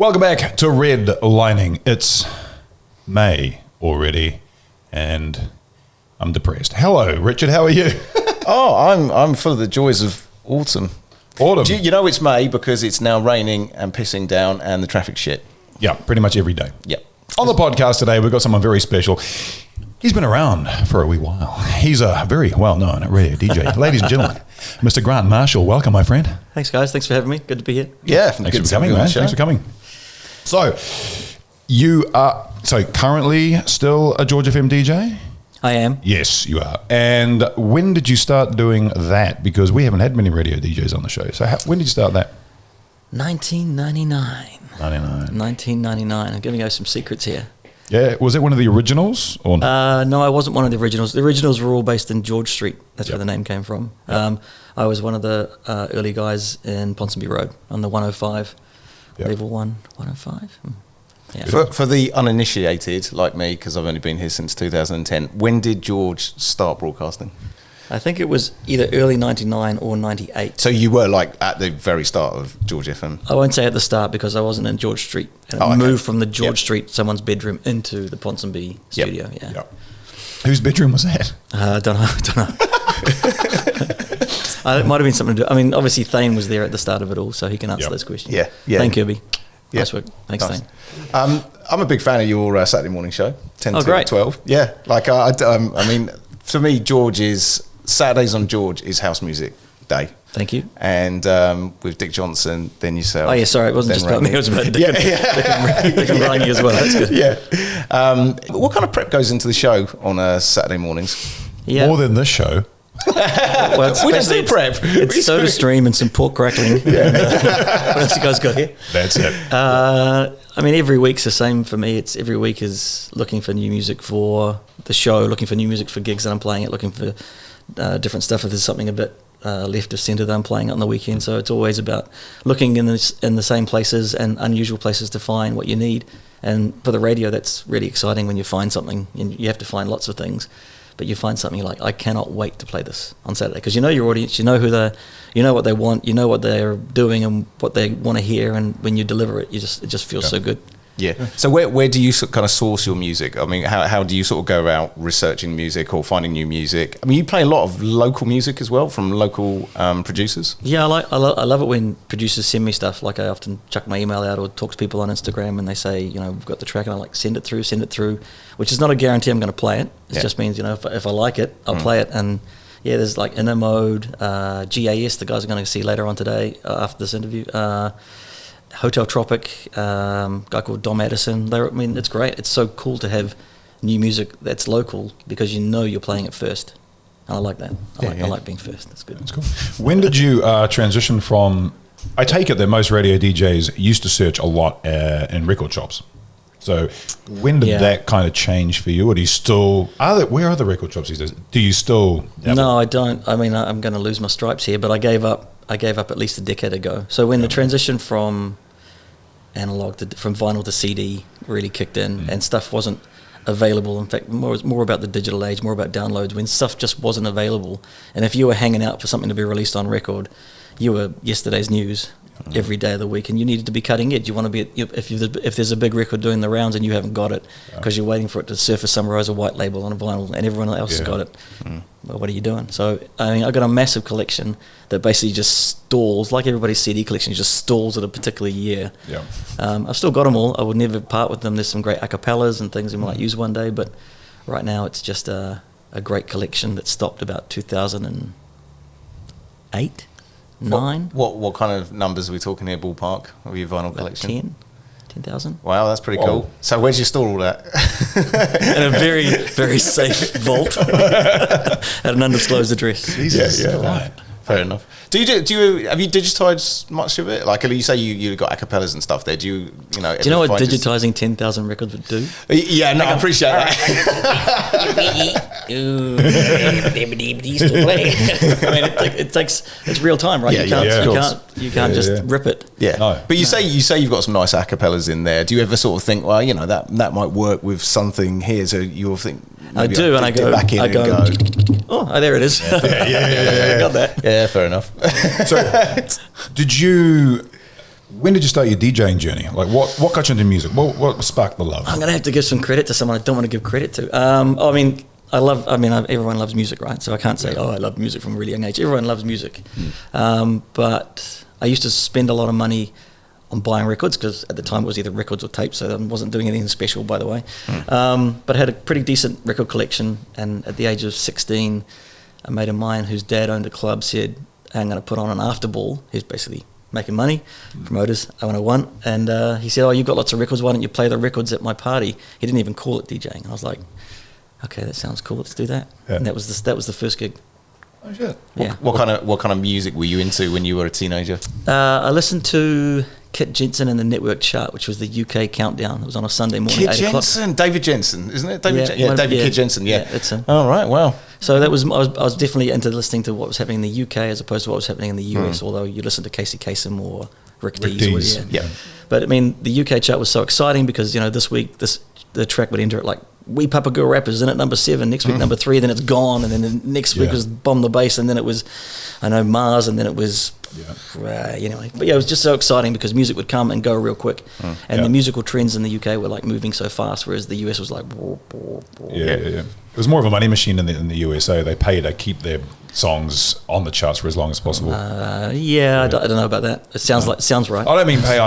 Welcome back to Redlining. It's May already, and I'm depressed. Hello, Richard. How are you? I'm full of the joys of autumn. Autumn. You know it's May because it's now raining and pissing down and the traffic shit. Yeah, pretty much every day. Yep. On the podcast today, we've got someone very special. He's been around for a wee while. He's a very well-known radio DJ. Ladies and gentlemen, Mr. Grant Marshall. Welcome, my friend. Thanks, guys. Thanks for having me. Good to be here. Yeah. Thanks for coming, man. Thanks for coming. So, you are currently still a George FM DJ? I am. Yes, you are. And when did you start doing that? Because we haven't had many radio DJs on the show. So when did you start that? 1999. 1999. I'm giving you some secrets here. Yeah. Was it one of the originals? Or no, I wasn't one of the originals. The originals were all based in George Street. That's where the name came from. Yep. I was one of the early guys in Ponsonby Road on the 105. Yep. Level 105. Yeah. For the uninitiated, like me, because I've only been here since 2010, when did George start broadcasting? I think it was either early 99 or 98. So you were like at the very start of George FM? I won't say at the start because I wasn't in George Street. And I moved from the George Street, someone's bedroom, into the Ponsonby studio. Yeah. Yep. Whose bedroom was that? Don't know. It might have been something to do. I mean, obviously Thane was there at the start of it all, so he can answer those questions. Yeah. Thane Kirby. Yeah. Nice work. Thanks, Nice. Thane. I'm a big fan of your Saturday morning show, 10 to great. 12. Yeah, like I mean, for me, Saturdays on George is house music day. Thank you. And with Dick Johnson, then yourself. Oh, yeah, sorry, it wasn't just about me, it was about Dick and Ronnie as well. That's good. Yeah. What kind of prep goes into the show on Saturday mornings? Yeah. More than this show. Well, We just do prep. It's soda stream and some pork crackling. What else you guys got here? That's it. I mean, every week's the same for me. Every week is looking for new music for the show, looking for new music for gigs that I'm playing at, looking for different stuff if there's something a bit left of centre that I'm playing on the weekend. So it's always about looking in the same places and unusual places to find what you need. And for the radio, that's really exciting when you find something. And you have to find lots of things. But you find something like, I cannot wait to play this on Saturday, because you know your audience, you know you know what they want, you know what they're doing and what they want to hear, and when you deliver it, it just feels so good. Yeah. So where do you kind of source your music? I mean, how do you sort of go out researching music or finding new music? I mean, you play a lot of local music as well from local producers. Yeah, I love it when producers send me stuff. Like I often chuck my email out or talk to people on Instagram and they say, we've got the track, and I like send it through, which is not a guarantee I'm going to play it. It just means, if I like it, I'll play it. And yeah, there's like Inner Mode, GAS, the guys are going to see later on today after this interview. Hotel Tropic, guy called Dom Addison. It's great. It's so cool to have new music that's local because you're playing it first. And I like that. I like being first. That's good. That's cool. When did you transition from? I take it that most radio DJs used to search a lot in record shops. So when did that kind of change for you? Or do you still? Where are the record shops these days? Do you still? No, I don't. I mean, I'm going to lose my stripes here, but I gave up at least a decade ago. So when the transition from analog from vinyl to CD really kicked in, and stuff wasn't available. In fact, more about the digital age, more about downloads, when stuff just wasn't available. And if you were hanging out for something to be released on record, you were yesterday's news every day of the week, and you needed to be cutting edge. You want to be if there's a big record doing the rounds and you haven't got it because you're waiting for it to surface somewhere as a white label on a vinyl and everyone else has got it. Well, what are you doing? So I got a massive collection that basically just stalls, like everybody's CD collection, just stalls at a particular year. I've still got them all. I would never part with them. There's some great acapellas and things we might use one day, but right now it's just a great collection that stopped about 2008. 9. What kind of numbers are we talking here, ballpark, of your vinyl collection? 10,000. Wow, that's pretty cool. So where'd you store all that? In a very, very safe vault at an undisclosed address. Jesus. Yeah, right. Fair enough. Have you digitized much of it? Like you say, you got acapellas and stuff there. Do you know what digitizing 10,000 records would do? Yeah, no, I appreciate that. It's real time, right? You can't just rip it. Yeah. No. But you say you've got some nice acapellas in there. Do you ever sort of think, well, that might work with something here? So you'll think. I do, and I go back in and go. Oh, there it is. Yeah. I got that. Yeah, fair enough. So, did you When did you start your DJing journey? Like, what got you into music? What sparked the love? I'm going to have to give some credit to someone I don't want to give credit to. Everyone loves music, right? So I can't say, I love music from a really young age. Everyone loves music. But I used to spend a lot of money on buying records, because at the time it was either records or tapes, so I wasn't doing anything special, by the way. But I had a pretty decent record collection, and at the age of 16, a mate of mine whose dad owned a club said, I'm going to put on an after ball. He's basically making money, promoters, 0101, and he said, you've got lots of records, why don't you play the records at my party? He didn't even call it DJing, and I was like, okay, that sounds cool, let's do that. Yeah. And that was the first gig. Oh shit! Yeah. What kind of music were you into when you were a teenager? I listened to Kit Jensen and the Network Chart, which was the UK countdown. It was on a Sunday morning. Kit Jensen, David Jensen, isn't it? David Kit Jensen. Yeah, that's him. Oh right, wow. So that was I was definitely into listening to what was happening in the UK as opposed to what was happening in the US. Although you listen to Casey Kasem or Rick Dees. Yeah. But I mean, the UK chart was so exciting because this week the track would enter at like We Papa Girl Rappers in at number 7, next week number 3, then it's gone, and then the next week was Bomb the Bass, and then it was Mars, and then it was anyway. But it was just so exciting because music would come and go real quick, and the musical trends in the UK were like moving so fast, whereas the US was like It was more of a money machine in the USA. They pay to keep their songs on the charts for as long as possible. I don't know about that. It sounds right. I don't mean pay.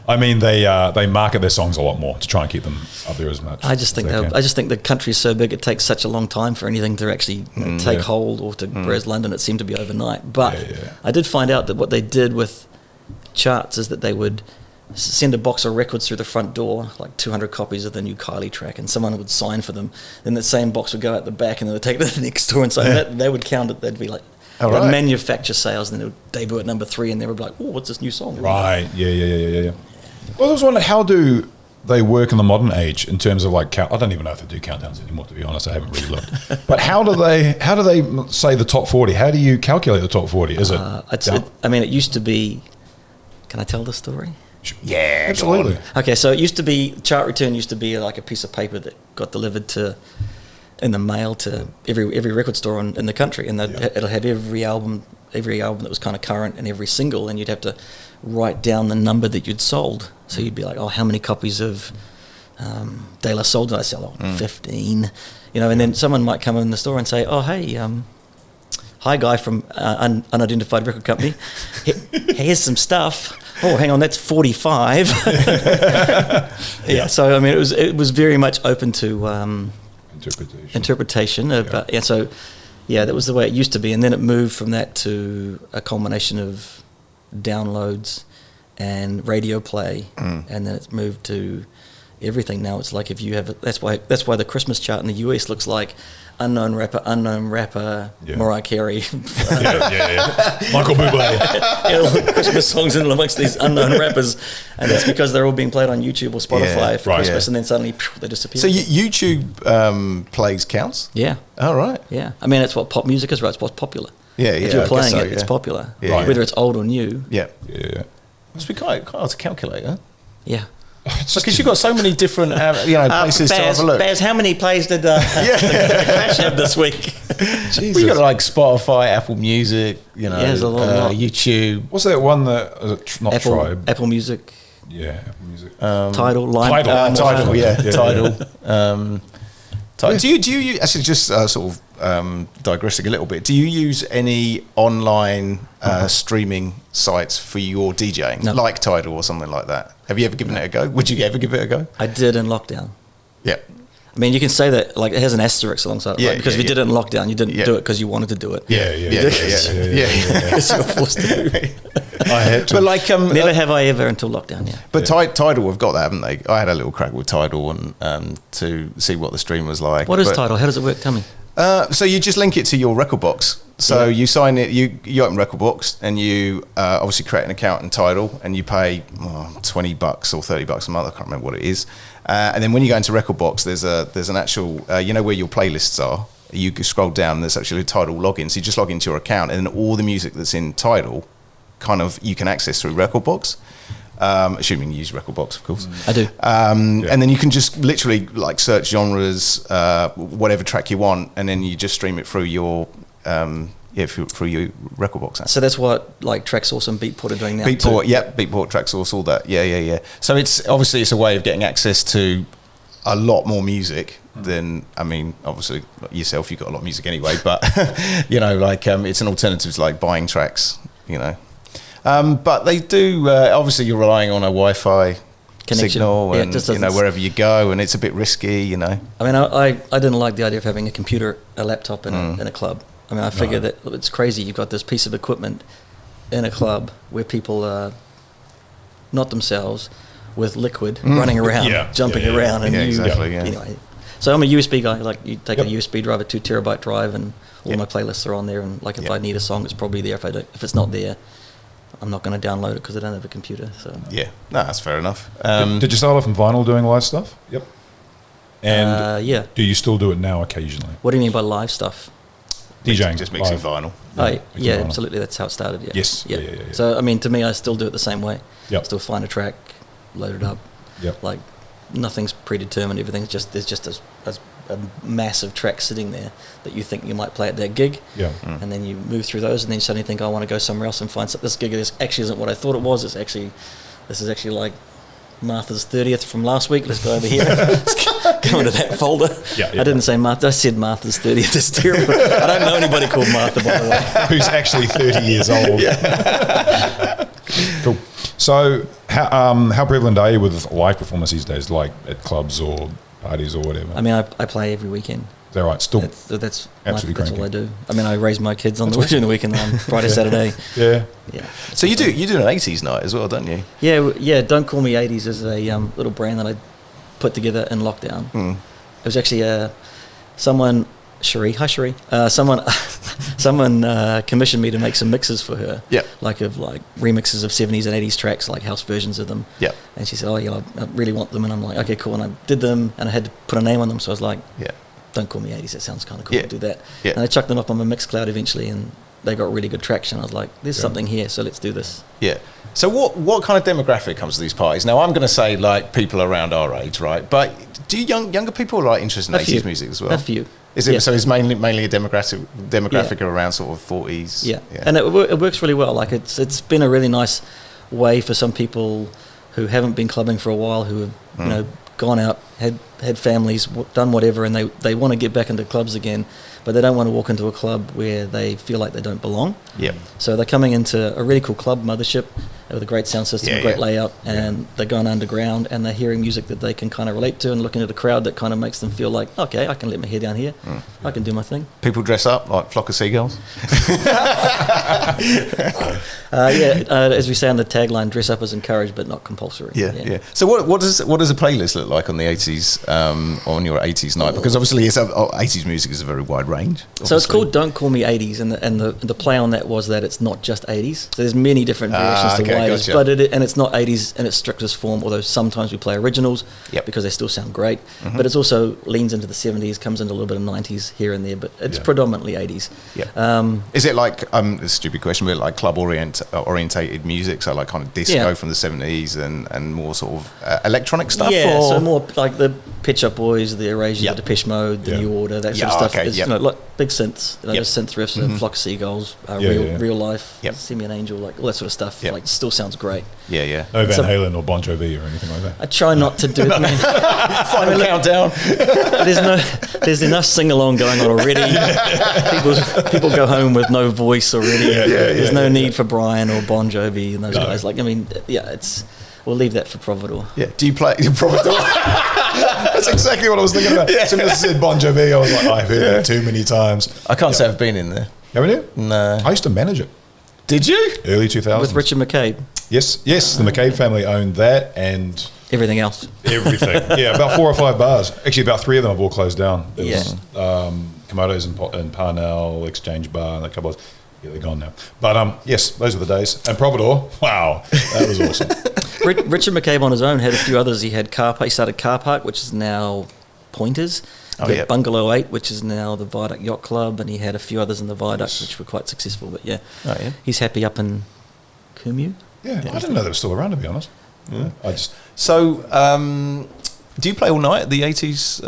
I mean they market their songs a lot more to try and keep them up there as much. I just think the country's so big, it takes such a long time for anything to actually take hold, or to. Whereas London, it seemed to be overnight. But I did find out that what they did with charts is that they would send a box of records through the front door, like 200 copies of the new Kylie track, and someone would sign for them. Then the same box would go out the back, and then they'd take it to the next store and sign. They would count it. They'd be like, manufacture sales, and then it would debut at number 3, and they would be like, oh, what's this new song? Right. Yeah. Well, I was wondering, how do they work in the modern age in terms of like I don't even know if they do countdowns anymore, to be honest. I haven't really looked. But how do they say the top 40? How do you calculate the top 40? Is it? It used to be. Can I tell the story? Yeah, absolutely. Okay, so it used to be, chart return used to be like a piece of paper that got delivered in the mail to every record store in the country, and it'll have every album that was kind of current and every single, and you'd have to write down the number that you'd sold. So you'd be like, how many copies of De La Soul did I sell? 15. And then someone might come in the store and say, hey, hi guy from unidentified record company, here's some stuff. Oh, hang on, that's 45. So I mean, it was very much open to interpretation. That was the way it used to be, and then it moved from that to a culmination of downloads and radio play, and then it's moved to everything. Now it's like if you have that's why the Christmas chart in the US looks like unknown rapper, Mariah Carey, Michael Bublé, Christmas songs in amongst these unknown rappers, and that's because they're all being played on YouTube or Spotify for Christmas, and then suddenly they disappear. So YouTube plays counts? Yeah. Oh, right. Yeah. I mean, it's what pop music is, right? It's what's popular. If you're playing it's popular, whether it's old or new. Yeah. Must be quite hard to calculate, huh? Yeah. Because you've got so many different places to have a look. Baz, how many plays did the Clash have this week? Jesus. We've got like Spotify, Apple Music, there's a lot. YouTube. What's that one that not Tribe? Apple Music. Yeah, Apple Music. Tidal, Tidal. Tidal. Do you actually just sort of digressing a little bit? Do you use any online streaming sites for your DJing, like Tidal or something like that? Have you ever given it a go? Would you ever give it a go? I did in lockdown. Yeah. I mean, you can say that like it has an asterisk alongside it, right? Because if you did it in lockdown, you didn't do it because you wanted to do it. Yeah. Because you were forced to. I had to. But never have I ever until lockdown. Yeah. But Tidal have got that, haven't they? I had a little crack with Tidal and to see what the stream was like. What is Tidal? How does it work? Tell me. So you just link it to your record box. So you sign it, you open record box, and you obviously create an account in Tidal, and you pay $20 or $30 a month. I can't remember what it is. And then when you go into record box, there's an actual where your playlists are. You can scroll down. There's actually a Tidal login. So you just log into your account, and then all the music that's in Tidal, you can access through record box. Assuming you use Recordbox, of course. I do. And then you can just literally search genres, whatever track you want, and then you just stream it through your through your record box app. So that's what like Traxsource and Beatport are doing now. Beatport, Beatport, Traxsource, all that. Yeah. So it's obviously a way of getting access to a lot more music than, I mean, obviously yourself, you've got a lot of music anyway, but you know, like it's an alternative to like buying tracks, you know. But they do, obviously you're relying on a Wi-Fi connection, signal, and you know, wherever you go, and it's a bit risky, you know. I mean, I didn't like the idea of having a computer, a laptop in a club. I mean, I figure that it's crazy. You've got this piece of equipment in a club where people are not themselves, with liquid running around, jumping around, and anyway. So I'm a USB guy. Like you take a USB drive, a 2 terabyte drive, and all my playlists are on there. And like if I need a song, it's probably there. If it's not there, I'm not going to download it because I don't have a computer. So no, that's fair enough. Did you start off in vinyl doing live stuff? Yep. And do you still do it now occasionally? What do you mean by live stuff? DJing, just mixing vinyl. Yeah, absolutely. That's how it started. Yeah. Yes. Yeah. So I mean, to me, I still do it the same way. Yep. Still find a track, load it up. Yep. Like nothing's predetermined. Everything's just there's just a massive track sitting there that you think you might play at that gig. Yeah. And then you move through those, and then you suddenly think, I want to go somewhere else and find something. This gig actually isn't what I thought it was. This is actually like Martha's 30th from last week. Let's go over here. Let's go into that folder. I didn't say Martha. I said Martha's 30th. It's terrible. I don't know anybody called Martha, by the way. Who's actually 30 years old. Cool. So how prevalent are you with live performance these days, like at clubs or parties or whatever? I mean, I play every weekend. Is that right? Still, that's absolutely that's all I do. I mean, I raise my kids on the weekend on Friday, Saturday. Yeah. So you do an 80s night as well, don't you? Yeah. Don't Call Me 80s is a little brand that I put together in lockdown. It was actually someone, Cherie. Hi, Cherie. Someone commissioned me to make some mixes for her. Like remixes of 70s and 80s tracks, like house versions of them. And she said, "Oh yeah, I really want them." And I'm like, "Okay, cool." And I did them, and I had to put a name on them. So I was like, "Don't Call Me 80s." That sounds kind of cool. I'll do that. And I chucked them up on my Mixcloud eventually, and they got really good traction. I was like, "There's something here, so let's do this." So what kind of demographic comes to these parties? Now I'm going to say like people around our age, right? But do younger people like interested in 80s music as well? A few. Is it so? It's mainly a demographic around sort of 40s. And it works really well. Like it's been a really nice way for some people who haven't been clubbing for a while, who have gone out, had families, done whatever, and they want to get back into clubs again, but they don't want to walk into a club where they feel like they don't belong. So they're coming into a really cool club, Mothership, with a great sound system, great layout, and they're going underground, and they're hearing music that they can kind of relate to, and looking at a crowd that kind of makes them feel like, okay, I can let my hair down here, I can do my thing. People dress up like flock of seagulls. As we say on the tagline, dress up is encouraged but not compulsory. So what does a playlist look like on the 80s, on your 80s night? Because obviously 80s music is a very wide range. Obviously. So it's called Don't Call Me 80s, and the play on that was that it's not just 80s. So there's many different variations to why it is, but it's not 80s in its strictest form, although sometimes we play originals because they still sound great. But it's also leans into the 70s, comes into a little bit of 90s here and there, but it's predominantly 80s. Is it like, a stupid question, but like club orientated music, so like kind of disco from the 70s and more sort of electronic stuff? So more like the Pet Shop Boys, the Erasure, the Depeche Mode, the New Order, that sort of stuff. Is, like big synths, synth riffs, and Flock of Seagulls, real life, See Me an Angel, like all that sort of stuff. Like still sounds great. No Van Halen or Bon Jovi or anything like that. I try not to do it. Final countdown. There's enough sing along going on already. People go home with no voice already. There's no need for Brian or Bon Jovi and those guys. Like, I mean, we'll leave that for Providore. Do you play Providore? That's exactly what I was thinking about. As soon as I said Bon Jovi, I was like, I've heard that too many times. I can't say I've been in there. Haven't you? No. I used to manage it. Did you? Early 2000s. With Richard McCabe. Yes. The McCabe family owned that and everything. About 4 or 5 bars. Actually, about 3 of them have all closed down. There was Komodo's in Parnell, Exchange Bar, and a couple of... Yeah, they're gone now. But yes, those were the days. And Providore, wow, that was awesome. Richard McCabe on his own had a few others. He started Car Park, which is now Pointers. Bungalow 8, which is now the Viaduct Yacht Club, and he had a few others in the Viaduct, which were quite successful. But he's happy up in Kumu. I didn't know they were still around, to be honest. Do you play all night at the 80s?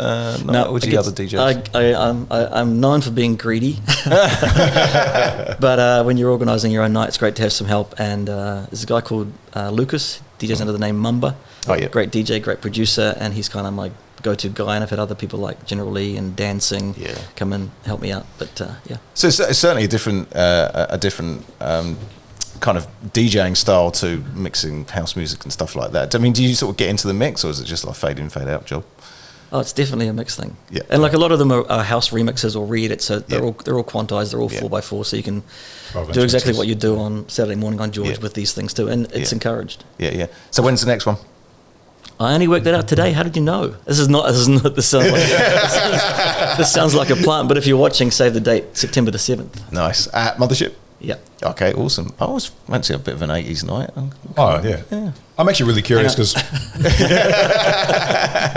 No, or do you other DJs? I'm known for being greedy. But when you're organising your own night, it's great to have some help. And there's a guy called Lucas, DJs under the name Mumba. Oh, yeah. Great DJ, great producer, and he's kind of my go-to guy. And I've had other people like General Lee and Dancing come and help me out. But yeah. So it's certainly a different kind of DJing style to mixing house music and stuff like that. I mean, do you sort of get into the mix, or is it just like fade in, fade out job? Oh, it's definitely a mix thing. Yeah. And like a lot of them are house remixes or re-edits, so they're all quantized, they're all 4x4, so you can do exactly what you do on Saturday morning on George with these things too, and it's encouraged. Yeah. So when's the next one? I only worked that out today. How did you know? This sounds like a plant, but if you're watching, save the date, September the 7th. Nice. At Mothership? Yeah. Okay, awesome. I always fancy a bit of an 80s night. Oh, yeah. I'm actually really curious because... Thank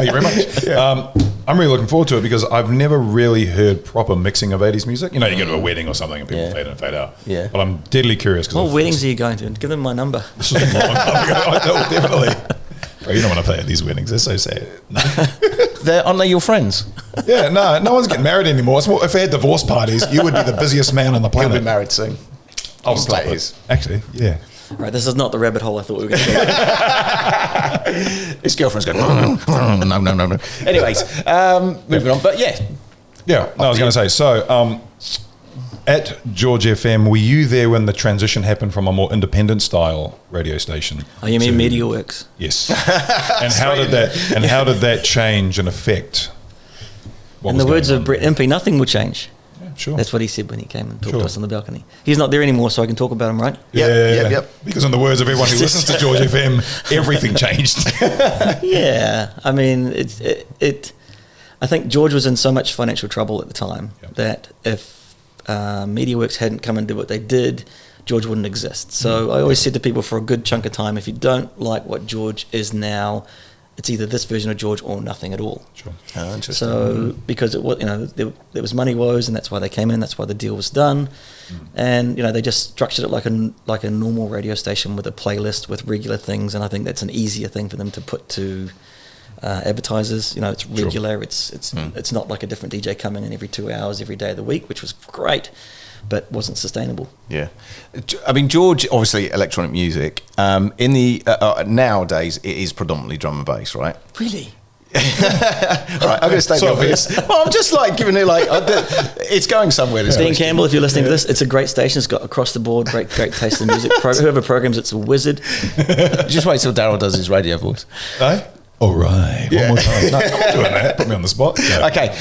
you very much. Yeah. I'm really looking forward to it because I've never really heard proper mixing of 80s music. You know, you go to a wedding or something and people fade in and fade out. Yeah. But I'm deadly curious. What weddings are you going to? Give them my number. This was a long time ago. I know, definitely. Bro, you don't want to play at these weddings. They're so sad. No. Aren't they your friends? Yeah, no one's getting married anymore. It's more, if they had divorce parties, you would be the busiest man on the planet. You'll be married soon. I'll stop it. Actually, yeah. Right, this is not the rabbit hole I thought we were going to go. His girlfriend's going, no. Anyways, moving on. But yeah. Yeah, no, I was going to say, so at George FM, were you there when the transition happened from a more independent style radio station? Oh, you mean MediaWorks? Yes. And how did that change and affect what In was the words going of on? Brett Impey, nothing will change. Yeah, sure. That's what he said when he came and talked to us on the balcony. He's not there anymore, so I can talk about him, right? Yep. Because in the words of everyone who listens to George FM, everything changed. Yeah, I mean, I think George was in so much financial trouble at the time that if MediaWorks hadn't come and did what they did, George wouldn't exist. So I always said to people, for a good chunk of time, if you don't like what George is now, it's either this version of George or nothing at all. Sure. Oh, interesting. So because it was, there was money woes, and that's why they came in. That's why the deal was done, and they just structured it like a normal radio station with a playlist with regular things. And I think that's an easier thing for them to put to advertisers. It's regular. Sure. It's not like a different DJ coming in every 2 hours every day of the week, which was great, but wasn't sustainable. Yeah, I mean, George, obviously electronic music. In the nowadays, it is predominantly drum and bass, right? Really? All right, I'm going to state the obvious. Well, I'm just like giving it it's going somewhere. Dean Campbell, if you're listening to this, it's a great station. It's got across the board great taste in music. Whoever programs it's a wizard. Just wait till Daryl does his radio voice. No? All right. One more time. No, I'm not doing that. Put me on the spot. No. Okay.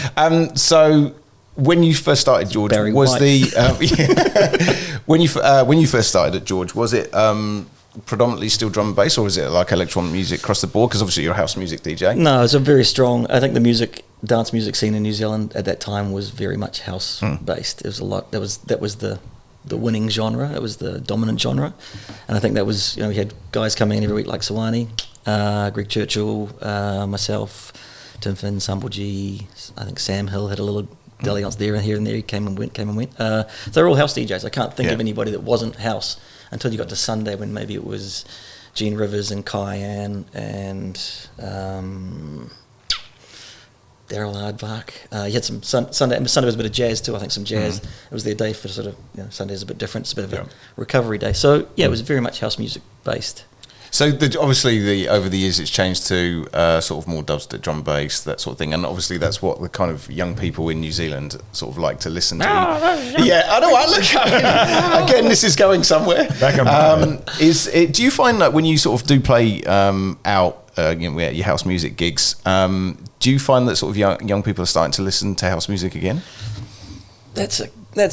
So when you first started, George, Barry was White. when you first started at George, was it predominantly still drum and bass, or was it like electronic music across the board? Because obviously you're a house music DJ. No, it's a very strong. I think the dance music scene in New Zealand at that time was very much house based. It was a lot. That was the winning genre. It was the dominant genre, and I think that was we had guys coming in every week like Sawani, Greg Churchill, myself, Tim Finn, Samboji. I think Sam Hill had a little dalliance there and here and there. He came and went. They're all house DJs. I can't think of anybody that wasn't house until you got to Sunday, when maybe it was Gene Rivers and Kyan and Daryl Hardbach. You had some Sunday was a bit of jazz too. I think some jazz. It was their day for sort of Sunday's a bit different. It's a bit of a recovery day. So yeah, it was very much house music based. So obviously over the years it's changed to sort of more dubstep, drum bass, that sort of thing, and obviously that's what the kind of young people in New Zealand sort of like to listen to. Yeah, I know. Look, again, this is going somewhere. Do you find that when you sort of do play out your house music gigs, do you find that sort of young people are starting to listen to house music again? That's a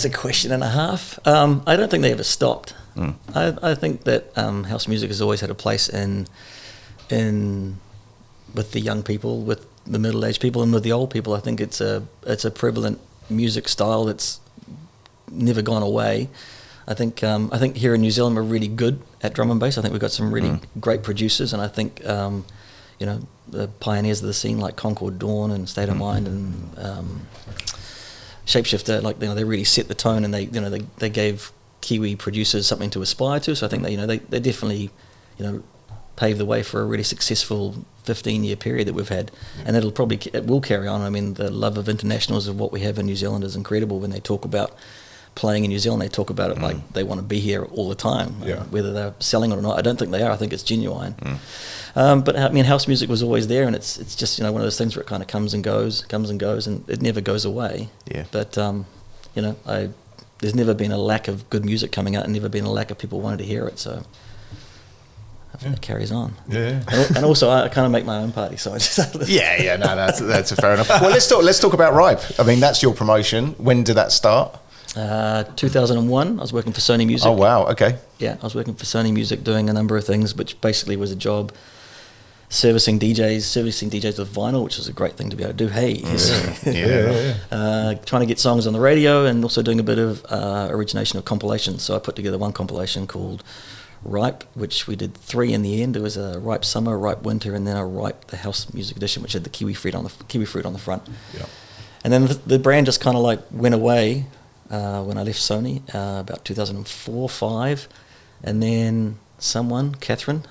question and a half. I don't think they ever stopped. I think that house music has always had a place in with the young people, with the middle-aged people, and with the old people. I think it's a prevalent music style that's never gone away. I think here in New Zealand we're really good at drum and bass. I think we've got some really great producers, and I think the pioneers of the scene like Concord Dawn and State of Mind and Shapeshifter, they really set the tone, and they gave Kiwi producers something to aspire to. So I think they definitely paved the way for a really successful 15-year period that we've had, and it will carry on. I mean, the love of internationals of what we have in New Zealand is incredible. When they talk about playing in New Zealand, they talk about it like they want to be here all the time, whether they're selling it or not. I don't think they are. I think it's genuine. But I mean, house music was always there, and it's just, you know, one of those things where it kind of comes and goes, and it never goes away. Yeah. But you know, there's never been a lack of good music coming out, and never been a lack of people wanting to hear it. So I think it carries on. Yeah. And also, I kind of make my own party, so I just No, that's a fair enough. Well, let's talk about Ripe. I mean, that's your promotion. When did that start? 2001. I was working for Sony Music. Oh wow, okay. Yeah, I was working for Sony Music doing a number of things, which basically was a job servicing DJs with vinyl, which is a great thing to be able to do. Hey, trying to get songs on the radio, and also doing a bit of origination of compilations. So I put together one compilation called Ripe, which we did 3 in the end. There was a Ripe Summer, Ripe Winter, and then a Ripe the House Music Edition, which had the kiwi fruit on the front. Yeah. And then the brand just kind of like went away when I left Sony about 2004-05, and then someone, Catherine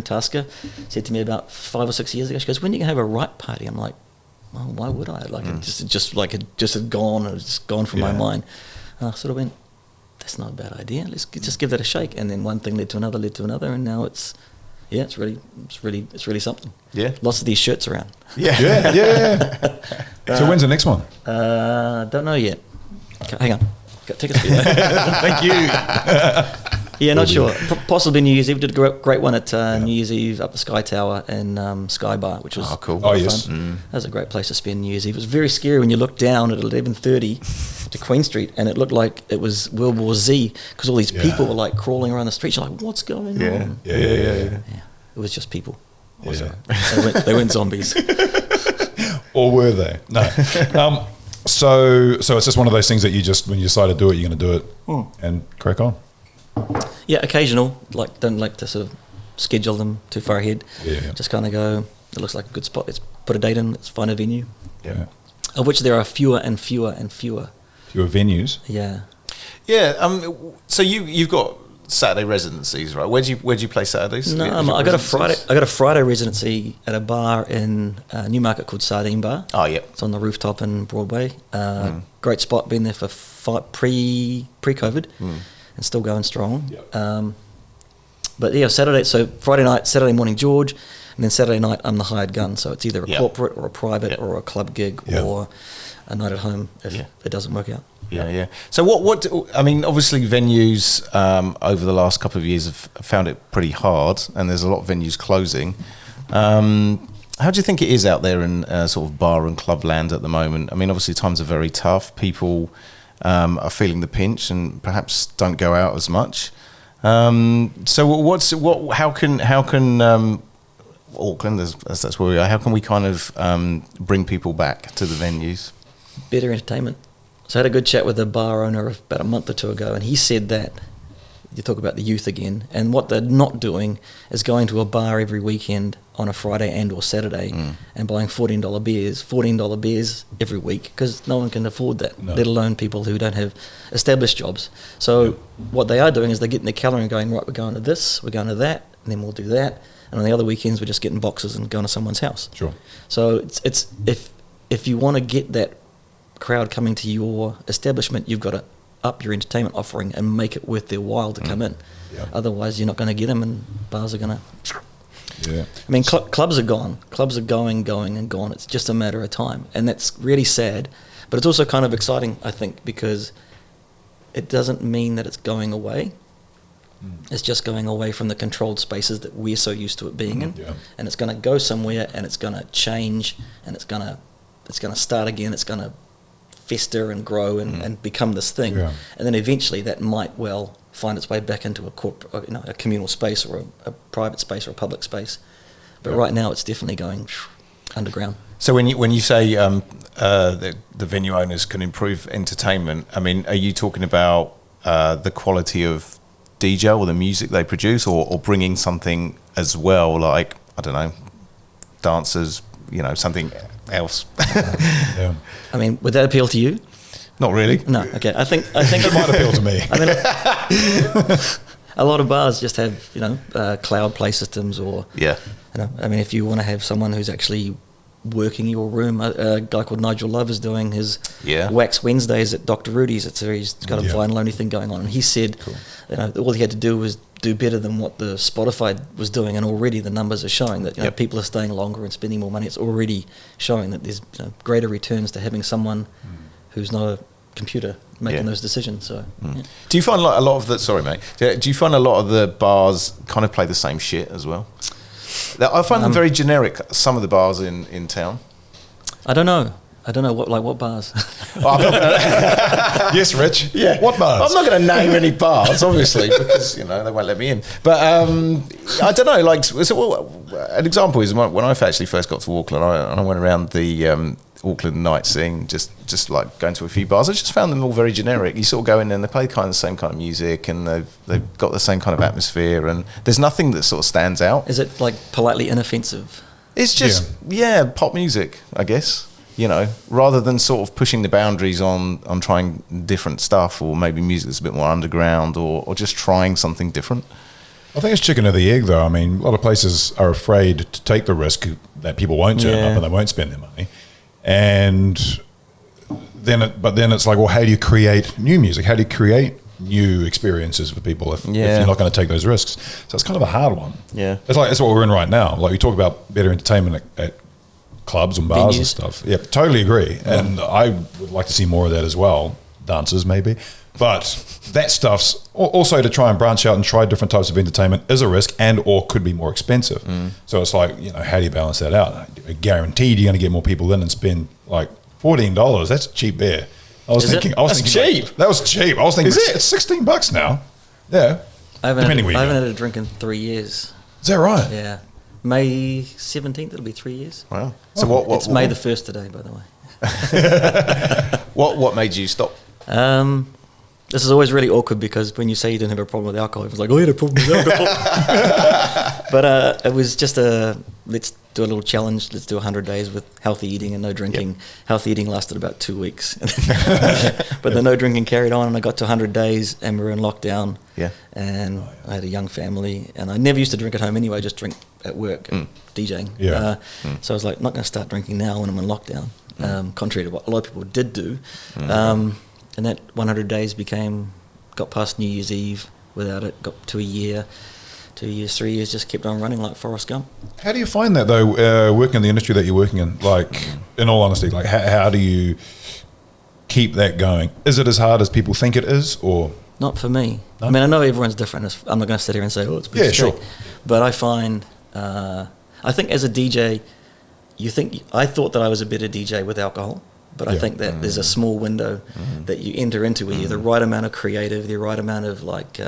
Tasker, said to me about 5 or 6 years ago, she goes, "When are you gonna have a Ripe party?" I'm like, "Well, why would I?" Like it just had gone from my mind. And I sort of went, "That's not a bad idea. Let's just give that a shake." And then one thing led to another, and now it's really something. Yeah, lots of these shirts around. Yeah. So when's the next one? Don't know yet. Hang on, got tickets for you. Thank you. Yeah, not sure. Possibly New Year's Eve. Did a great one at New Year's Eve up the Sky Tower and Sky Bar, which was cool. Fun. That was a great place to spend New Year's Eve. It was very scary when you looked down at 11:30 to Queen Street, and it looked like it was World War Z, because all these people were like crawling around the streets. You're like, what's going on? Yeah. It was just people. They weren't zombies. Or were they? No. So it's just one of those things that you just, when you decide to do it, you're going to do it and crack on. Yeah, occasional. Like, don't like to sort of schedule them too far ahead. Yeah. Just kind of go, it looks like a good spot. Let's put a date in. Let's find a venue. Yeah. Of which there are fewer and fewer and fewer. Fewer venues. Yeah. Yeah. So you've got Saturday residencies, right? Where do you play Saturdays? No, I got a Friday residency at a bar in Newmarket called Sardine Bar. Oh yeah. It's on the rooftop in Broadway. Great spot. Been there for pre-COVID. And still going strong. Yep. But yeah, Friday night, Saturday morning George, and then Saturday night I'm the hired gun. So it's either a corporate or a private or a club gig or a night at home if it doesn't work out. Yeah. So what I mean, obviously venues over the last couple of years have found it pretty hard, and there's a lot of venues closing. How do you think it is out there in sort of bar and club land at the moment? I mean, obviously times are very tough. People are feeling the pinch and perhaps don't go out as much. So how can Auckland, as that's where we are, how can we kind of bring people back to the venues? Better entertainment. So I had a good chat with a bar owner about a month or two ago, and he said that, you talk about the youth again, and what they're not doing is going to a bar every weekend on a Friday and or Saturday and buying $14 beers every week, because no one can afford that, let alone people who don't have established jobs. So what they are doing is they're getting their calendar and going, right, we're going to this, we're going to that, and then we'll do that, and on the other weekends we're just getting boxes and going to someone's house. Sure. So it's if you want to get that crowd coming to your establishment, you've got to up your entertainment offering and make it worth their while to come in. Otherwise you're not going to get them, and bars are going to I mean, clubs are gone. Clubs are going and gone. It's just a matter of time, and that's really sad, but it's also kind of exciting, I think, because it doesn't mean that it's going away. It's just going away from the controlled spaces that we're so used to it being in, and it's going to go somewhere, and it's going to change, and it's going to start again. It's going to fester and grow and become this thing, and then eventually that might well find its way back into a communal space or a private space or a public space. But right now it's definitely going underground. So when you say the venue owners can improve entertainment, I mean, are you talking about the quality of DJ or the music they produce, or bringing something as well, like, I don't know, dancers, something else? Yeah. I mean, would that appeal to you? Not really. No. Okay. I think it might appeal to me. a lot of bars just have, cloud play systems or, I mean, if you want to have someone who's actually working your room, a guy called Nigel Love is doing his Wax Wednesdays at Dr. Rudy's. He's got a vinyl only thing going on, and he said, all he had to do was do better than what the Spotify was doing, and already the numbers are showing that people are staying longer and spending more money. It's already showing that there's greater returns to having someone who's not a computer making those decisions. So, do you find like a lot of the? Sorry, mate. Do you find a lot of the bars kind of play the same shit as well? I find them very generic. Some of the bars in town. I don't know what bars. I'm not gonna Yes, Rich. Yeah. What bars? I'm not going to name any bars, obviously, because they won't let me in. But I don't know. Like, an example is when I actually first got to Auckland. I went around the Auckland night scene, just like going to a few bars. I just found them all very generic. You sort of go in and they play kind of the same kind of music, and they've got the same kind of atmosphere, and there's nothing that sort of stands out. Is it like politely inoffensive? It's just pop music, I guess. Rather than sort of pushing the boundaries on trying different stuff, or maybe music that's a bit more underground, or just trying something different. I think it's chicken or the egg, though. I mean, a lot of places are afraid to take the risk that people won't turn up and they won't spend their money. And then it's like, well, how do you create new music? How do you create new experiences for people if you're not going to take those risks? So it's kind of a hard one. Yeah, it's like, that's what we're in right now. Like, we talk about better entertainment at clubs and bars and stuff. Yeah, totally agree. And I would like to see more of that as well. Dancers, maybe. But that stuff's also to try and branch out and try different types of entertainment is a risk and or could be more expensive. So it's like, how do you balance that out? Guaranteed you're going to get more people in and spend like $14. That's cheap beer. That's cheap. That was cheap. I was thinking, it's $16 now. Yeah. I haven't had a drink in 3 years. Is that right? Yeah. May 17th, it'll be 3 years. Wow. So what it's May the 1st today, by the way. What made you stop? This is always really awkward because when you say you didn't have a problem with alcohol, it was like, oh, you had a problem with alcohol. But it was just let's do a little challenge. Let's do 100 days with healthy eating and no drinking. Healthy eating lasted about 2 weeks. But the no drinking carried on, and I got to 100 days and we were in lockdown. Yeah. And I had a young family, and I never used to drink at home anyway, just drink at work, DJing. Yeah. So I was like, not going to start drinking now when I'm in lockdown, contrary to what a lot of people did do. And that 100 days got past New Year's Eve without it, got to a year, 2 years, 3 years, just kept on running like Forrest Gump. How do you find that though, working in the industry that you're working in? Like, in all honesty, like how do you keep that going? Is it as hard as people think it is, or? Not for me. No? I mean, I know everyone's different. I'm not going to sit here and say, oh, it's pretty strict. Sure. But I find, I think as a DJ, I thought that I was a better DJ with alcohol. But I think that there's a small window that you enter into where you're the right amount of creative, the right amount of like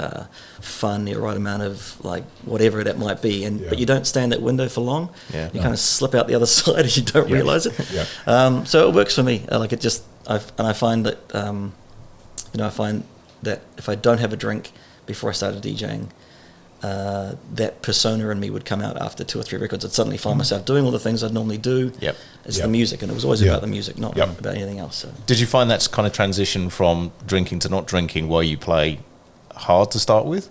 fun, the right amount of like whatever that might be, but you don't stay in that window for long. You kind of slip out the other side and you don't realize it. So it works for me. Like it just, I find that I find that if I don't have a drink before I started DJing, that persona in me would come out after 2 or 3 records. I'd suddenly find myself doing all the things I'd normally do. It's the music, and it was always about the music, not about anything else. So. Did you find that's kind of transition from drinking to not drinking while you play hard to start with?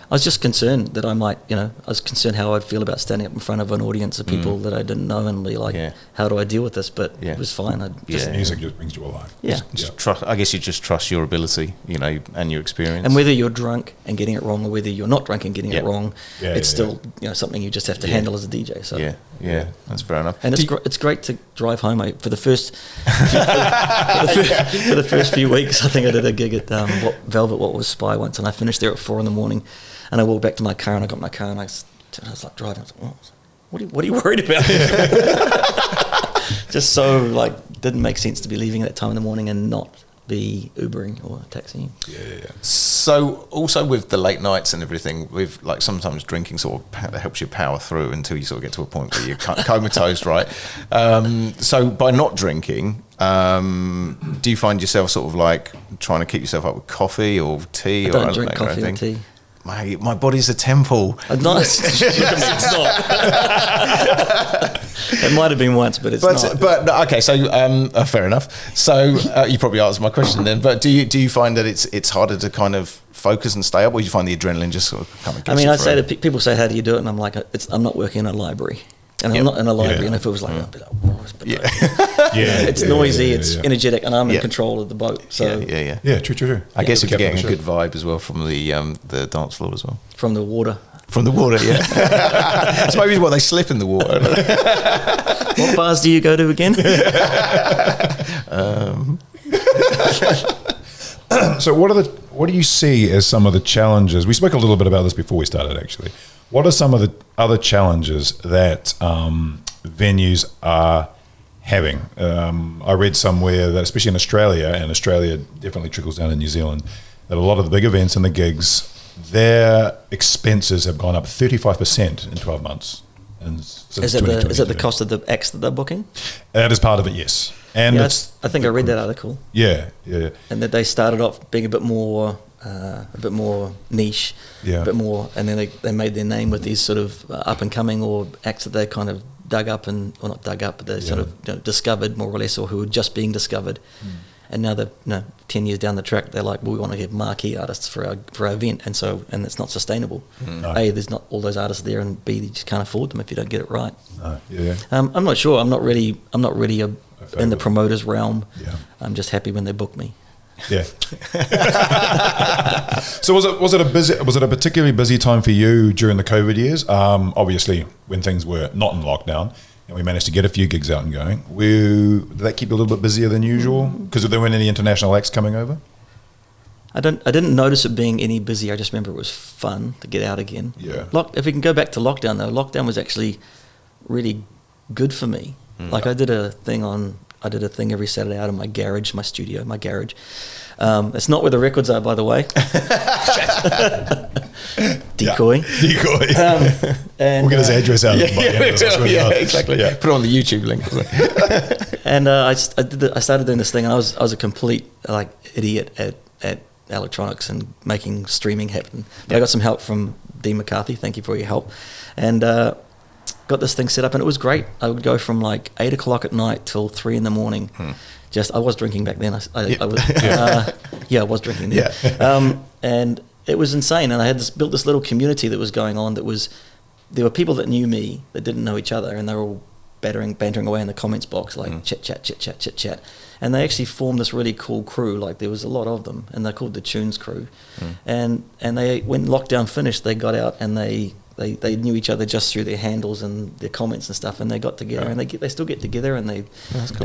I was just concerned that I might, I was concerned how I'd feel about standing up in front of an audience of people that I didn't know and be like, how do I deal with this? But it was fine. Music just brings you alive. I guess you just trust your ability, and your experience. And whether you're drunk and getting it wrong or whether you're not drunk and getting it wrong, it's still something you just have to handle as a DJ. So that's fair enough. And it's great to drive home. For the first for the first few weeks, I think I did a gig at Velvet What Was Spy once, and I finished there at 4 a.m. And I walked back to my car, and I got my car, and I was like driving. I was like, what are you worried about? Just so like didn't make sense to be leaving at that time in the morning and not be Ubering or taxiing. So also with the late nights and everything, with like sometimes drinking sort of helps you power through until you sort of get to a point where you're comatose, right? So by not drinking, do you find yourself sort of like trying to keep yourself up with coffee or tea? I don't drink coffee or tea. My body's a temple. It's not. It might have been once, but it's not. But okay, so fair enough. So you probably answered my question then. But do you find that it's harder to kind of focus and stay up, or did you find the adrenaline just sort of coming? I mean, I say that people say, "How do you do it?" And I'm like, I'm not working in a library. And I'm not in a library, and if it was like, I'd be like, it's noisy, it's energetic, and I'm in control of the boat. So true. I guess if you're getting a good vibe as well from the dance floor as well, from the water. From the water, That's maybe what they slip in the water. What bars do you go to again? So what do you see as some of the challenges? We spoke a little bit about this before we started, actually. What are some of the other challenges that venues are having? I read somewhere that, especially in Australia, and Australia definitely trickles down in New Zealand, that a lot of the big events and the gigs, their expenses have gone up 35% in 12 months. Is it the cost of the acts that they're booking? That is part of it, yes. And I think I read that article. Yeah. And that they started off being a bit more niche, a bit more, and then they made their name with these sort of up and coming or acts that they kind of dug up or not dug up, but they sort of discovered more or less, or who were just being discovered. And now they're 10 years down the track, they're like, well, we want to get marquee artists for our event, and it's not sustainable. A, there's not all those artists there, and B, you just can't afford them if you don't get it right. I'm not sure. I'm not really in the promoter's realm. I'm just happy when they book me. So was it a particularly busy time for you during the COVID years? Obviously, when things were not in lockdown, and we managed to get a few gigs out and going. Did that keep you a little bit busier than usual? Because there weren't any international acts coming over? I didn't notice it being any busier. I just remember it was fun to get out again. If we can go back to lockdown, though, lockdown was actually really good for me. Like I did a thing every Saturday out of my garage, my studio, my garage. It's not where the records are, by the way. Decoy. And we'll get his address out. Exactly. Put it on the YouTube link. And I started doing this thing, and I was a complete idiot at electronics and making streaming happen. But I got some help from Dean McCarthy. Thank you for your help. And got this thing set up, and it was great. I would go from 8 o'clock at night till 3 in the morning. I was drinking back then. I was drinking then. And it was insane. And I had built this little community that was going on. There were people that knew me that didn't know each other, and they were all bantering away in the comments box, chit chat. And they actually formed this really cool crew. There was a lot of them, and they're called the Tunes Crew. And they, when lockdown finished, they got out and they knew each other just through their handles and their comments and stuff, and they got together, and they still get together, and they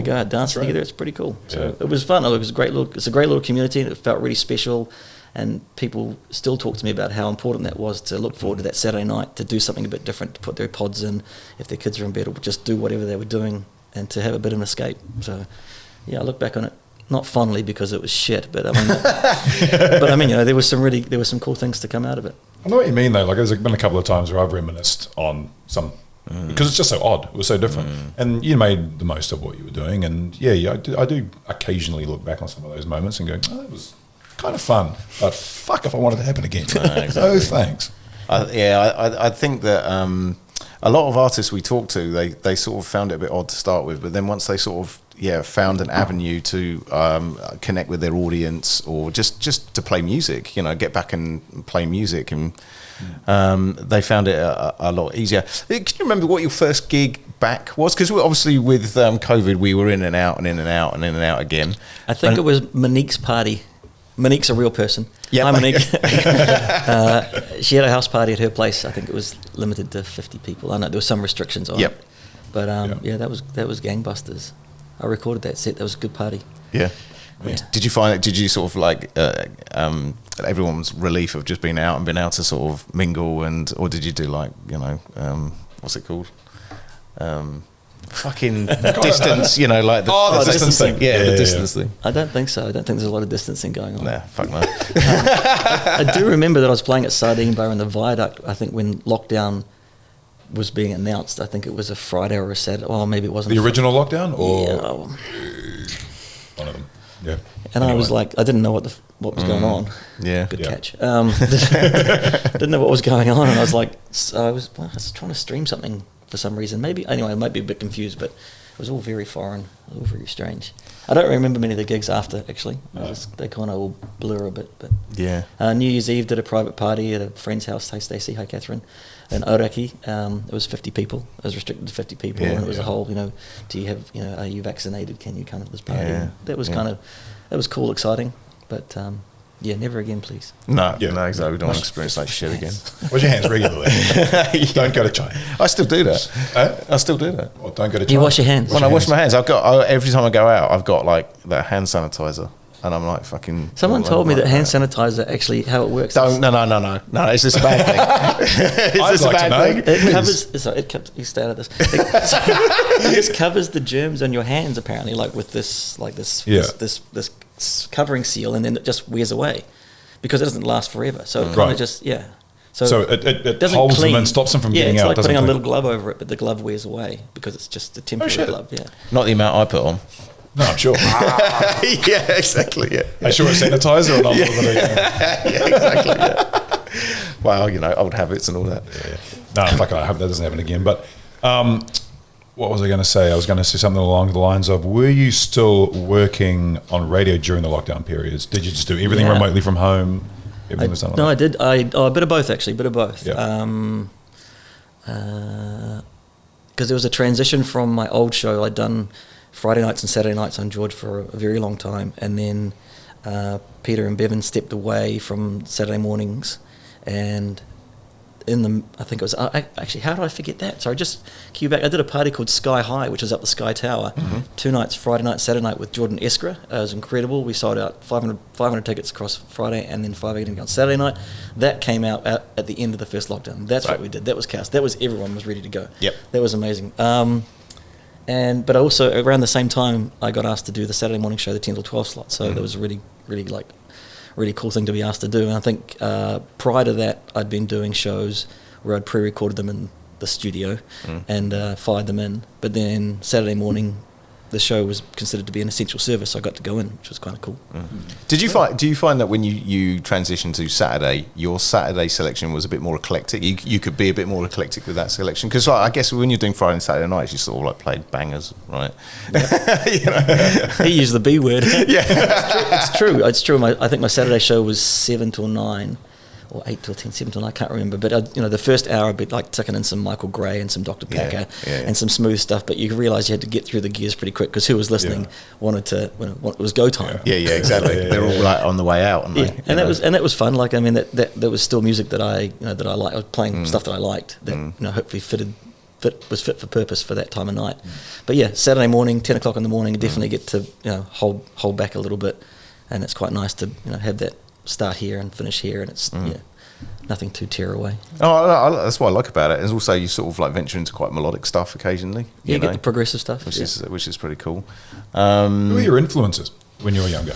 go out dancing together. It's pretty cool. So it was fun. It's a great little community, and it felt really special. And people still talk to me about how important that was, to look forward to that Saturday night, to do something a bit different, to put their pods in if their kids are in bed, or just do whatever they were doing, and to have a bit of an escape. So I look back on it not fondly because it was shit, but I mean, there were some cool things to come out of it. I know what you mean, though. There's been a couple of times where I've reminisced on some, because it's just so odd. It was so different, and you made the most of what you were doing. And I do occasionally look back on some of those moments and go, "Oh, that was kind of fun." But fuck if I wanted to happen again. No thanks. I think that a lot of artists we talk to, they sort of found it a bit odd to start with, but then once they sort of found an avenue to connect with their audience, or just to play music, get back and play music, and they found it a lot easier. Can you remember what your first gig back was? Because obviously with COVID, we were in and out and in and out and in and out again. I think it was Monique's party. Monique's a real person. Hi, Monique. She had a house party at her place. I think it was limited to 50 people. I know there were some restrictions on it. But that was gangbusters. I recorded that set. That was a good party. Yeah. Did you find it? Did you sort of everyone's relief of just being out and being able to sort of mingle, or did you do what's it called? Fucking distance, the distance thing. The distance thing. I don't think so. I don't think there's a lot of distancing going on. Nah, fuck no. I do remember that I was playing at Sardine Bar in the Viaduct, I think, when lockdown was being announced. I think it was a Friday or a Saturday. Well, maybe it wasn't. The original lockdown? Or one of them. Yeah. And I was like, I didn't know what was going on. Yeah. Good catch. Didn't know what was going on, and I was trying to stream something for some reason. Maybe, anyway, I might be a bit confused, but it was all very foreign, all very strange. I don't remember many of the gigs after, actually. They kind of all blur a bit. But Yeah. New Year's Eve did a private party at a friend's house. Hi Stacey, hi Catherine, in Auraki. It was 50 people. It was restricted to 50 people, Yeah, and it was yeah. a whole, do you have, are you vaccinated? Can you come to this party? Yeah, That was yeah. that was cool, exciting, but never again, please. No, Yeah. no, exactly. We don't want to experience that shit again. Wash your hands regularly. Don't go to China. I still do that. I still do that. Or don't go to China. You wash your hands. When I wash my hands, every time I go out, I've got like that hand sanitizer, and I'm like fucking. Someone told me that hand sanitizer actually how it works. Don't no. It's just a bad thing. It's I'd just like a to bad know. thing. It covers. Sorry, you stay out of this. It just covers the germs on your hands, apparently, like with this covering seal, and then it just wears away because it doesn't last forever. So it kind Right. of just So it doesn't holds them clean. and stops them from yeah, getting it's out. like doesn't putting on a clean. little glove over it, but the glove wears away because it's just a temporary shit. glove. Yeah. Not the amount I put on. No, I'm sure. Yeah, exactly. Yeah. Are you sure it's sanitizer or not? Yeah, exactly. Yeah. Well, old habits and all that. No, fuck it. I hope that doesn't happen again. But what was I going to say? I was going to say something along the lines of, were you still working on radio during the lockdown periods? Did you just do everything Yeah. remotely from home? Everything was done like No, I that? did. A bit of both, actually. A bit of both. Yeah. Because there was a transition from my old show. I'd done Friday nights and Saturday nights on George for a very long time, and then Peter and Bevan stepped away from Saturday mornings, and I think it was actually, how did I forget that? Sorry, just cue back. I did a party called Sky High, which was up the Sky Tower, 2 nights, Friday night, Saturday night, with Jordan Eskra. It was incredible. We sold out 500 tickets across Friday, and then 580 on Saturday night. That came out at the end of the first lockdown. That's what we did. That was chaos. That was, everyone was ready to go. Yep. That was amazing. But also around the same time, I got asked to do the Saturday morning show, the 10 till 12 slot. So that was a really cool thing to be asked to do. And I think prior to that, I'd been doing shows where I'd pre-recorded them in the studio and fired them in. But then Saturday morning, the show was considered to be an essential service, so I got to go in, which was kind of cool. Do you find that when you transitioned to Saturday, your Saturday selection was a bit more eclectic? You could be a bit more eclectic with that selection? Because I guess when you're doing Friday and Saturday nights, you sort of like played bangers, right? He used the B word. Yeah. It's true. I think my Saturday show was 7 till 9. Or 8 till 10, 7 till 9, I can't remember. But, the first hour I'd be like tucking in some Michael Gray and some Dr. Packer and some smooth stuff. But you realise you had to get through the gears pretty quick because who was listening wanted to, it was go time. Yeah, exactly. They're all like on the way out. And that was fun. Like, I mean, that was still music that I like. I was playing stuff that I liked that, hopefully was fit for purpose for that time of night. But yeah, Saturday morning, 10 o'clock in the morning, I definitely get to, hold back a little bit. And it's quite nice to, have that start here and finish here, and it's nothing too tear away. That's what I like about it. Is also you sort of like venture into quite melodic stuff occasionally. You get the progressive stuff, which is pretty cool. Who were your influences when you were younger?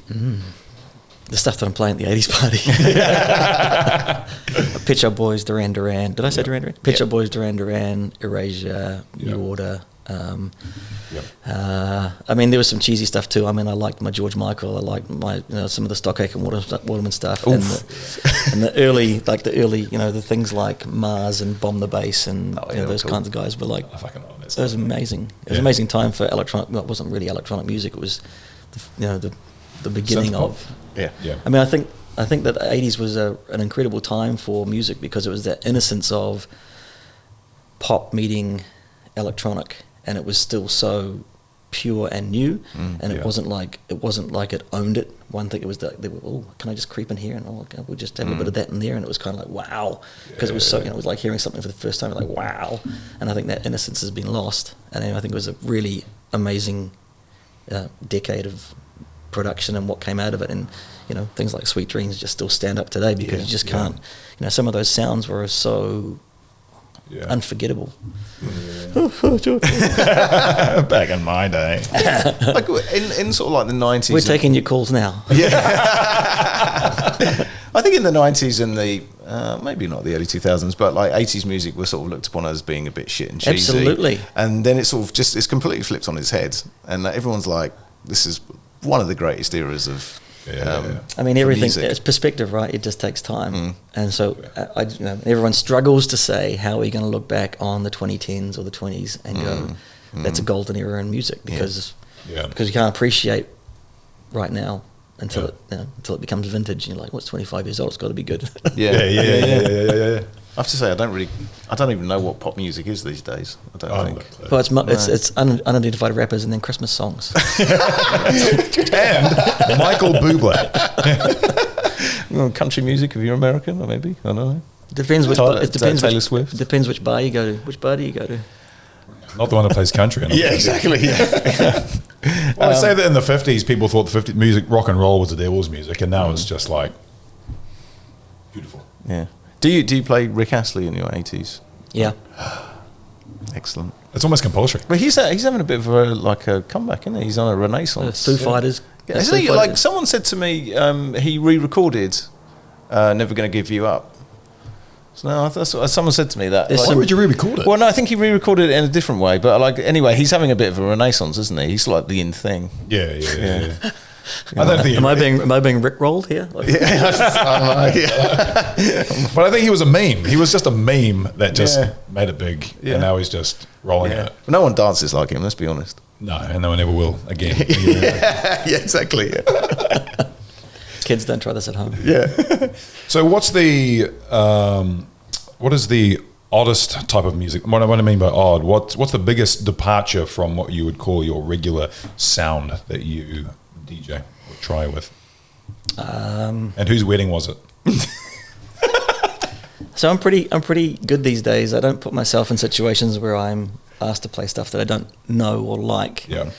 The stuff that I'm playing at the 80s party. Pet Shop Boys, Duran Duran. Did I say Duran Duran? Pet Shop Boys, Duran Duran, Erasure, New Order. I mean, there was some cheesy stuff too. I mean, I liked my George Michael. I liked my some of the Stockache and Waterman stuff, and the early, the things like Mars and Bomb the Bass and those kinds of guys were like. I fucking love that. It was amazing. It was an amazing time for electronic. Well, it wasn't really electronic music. It was, the beginning of. Yeah. I mean, I think that the 80s was an incredible time for music because it was that innocence of pop meeting electronic. And it was still so pure and new, and it wasn't like it owned it. One thing, it was that they were, can I just creep in here and we'll just have a bit of that in there, and it was kind of like wow, because it was so it was like hearing something for the first time, like wow. And I think that innocence has been lost, and I think it was a really amazing decade of production and what came out of it, and things like Sweet Dreams just still stand up today because you just can't. Some of those sounds were so. Unforgettable. Back in my day. Like in sort of like the 90s. We're taking your calls now. Yeah. I think in the 90s and the, maybe not the early 2000s, but like 80s music was sort of looked upon as being a bit shit and cheesy. Absolutely. And then it sort of just, it's completely flipped on its head. And everyone's like, this is one of the greatest eras of I mean, everything, music. it's perspective, right? It just takes time. And so everyone struggles to say, how are you going to look back on the 2010s or the 20s and go, that's a golden era in music because you can't appreciate right now until it becomes vintage. And you're like, what's 25 years old? It's got to be good. Yeah. I have to say, I don't even know what pop music is these days. I don't think. Well, it's unidentified rappers and then Christmas songs. And Michael Bublé. Country music if you're American, or maybe I don't know. Depends which. Taylor Swift. Depends which bar you go to. Which bar do you go to? Not the one that plays country. Yeah, exactly. Yeah. Well, I say that in the 50s, people thought the 50s music, rock and roll was the devil's music, and now it's just like beautiful. Yeah. Do you play Rick Astley in your 80s? Yeah. Excellent. It's almost compulsory. But he's having a bit of a comeback, isn't he? He's on a renaissance. Foo Fighters. Yeah. Isn't he, like someone said to me, he re-recorded "Never Gonna Give You Up." So no, that's what someone said to me that. Why would you re-record it? Well, no, I think he re-recorded it in a different way. But anyway, he's having a bit of a renaissance, isn't he? He's like the in thing. Yeah. I don't think. Am I being rickrolled here? I don't know. But I think he was a meme. He was just a meme that just made it big, and now he's just rolling it. But no one dances like him. Let's be honest. No, and no one ever will again. Yeah, exactly. Yeah. Kids, don't try this at home. Yeah. So, what is the oddest type of music? What I mean by odd, what's the biggest departure from what you would call your regular sound that you DJ or try with? And whose wedding was it? So I'm pretty good these days. I don't put myself in situations where I'm asked to play stuff that I don't know or like. Yeah.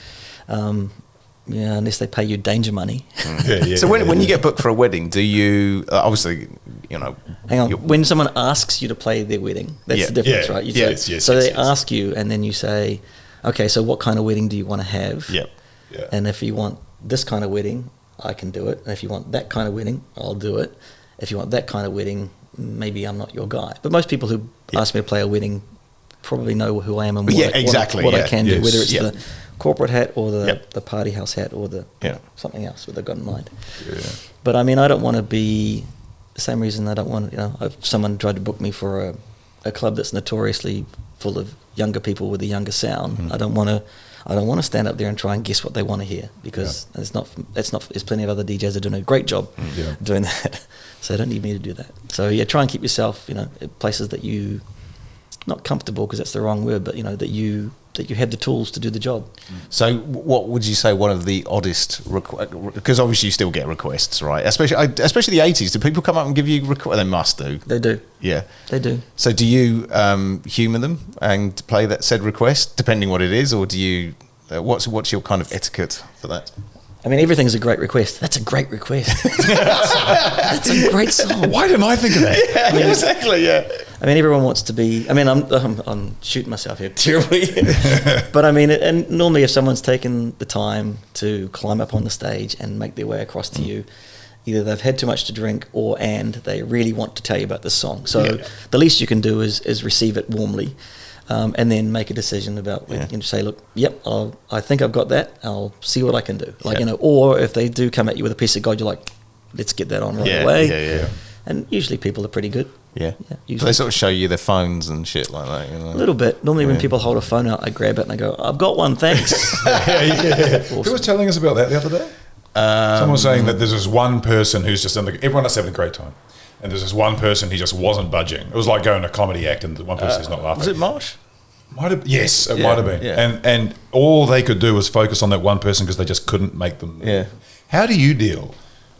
Unless they pay you danger money. So when you get booked for a wedding, do you obviously, hang on, when someone asks you to play their wedding, that's the difference, right? Yes, they ask you, and then you say, okay, so what kind of wedding do you want to have? Yep. Yeah. And if you want this kind of wedding, I can do it. And if you want that kind of wedding, I'll do it. If you want that kind of wedding, maybe I'm not your guy. But most people who ask me to play a wedding probably know who I am and what I can do, whether it's the corporate hat or the party house hat or the something else that they've got in mind. Yeah. But I mean, I don't want to be the same reason I don't want, if someone tried to book me for a club that's notoriously full of younger people with a younger sound, I don't want to stand up there and try and guess what they want to hear, because there's plenty of other DJs that are doing a great job doing that. So they don't need me to do that. So try and keep yourself, at places that you, not comfortable because that's the wrong word, but that you have the tools to do the job. So what would you say one of the oddest because obviously you still get requests, right? Especially the 80s. Do people come up and give you requests? They must do. They do. Yeah. They do. So do you humour them and play that said request, depending what it is, or do you what's your kind of etiquette for that? I mean, everything's a great request. That's a great request. That's a great song. Why didn't I think of that? Yeah, exactly. Yeah. I mean, everyone wants to be. I mean, I'm shooting myself here terribly, but I mean, and normally if someone's taken the time to climb up on the stage and make their way across to you, either they've had too much to drink and they really want to tell you about this song. So the least you can do is receive it warmly. And then make a decision about, say, look, I think I've got that. I'll see what I can do. Or if they do come at you with a piece of God, you're like, let's get that on right away. Yeah. And usually people are pretty good. Yeah. Do they sort of show you their phones and shit like that? A little bit. Normally when people hold a phone out, I grab it and I go, I've got one, thanks. Awesome. Who was telling us about that the other day? Someone was saying that there's this one person who's just everyone else having a great time. And there's this one person who just wasn't budging. It was like going to a comedy act and the one person who's not laughing. Was it Marsh? Might have been. Yeah. And all they could do was focus on that one person because they just couldn't make them. Yeah. How do you deal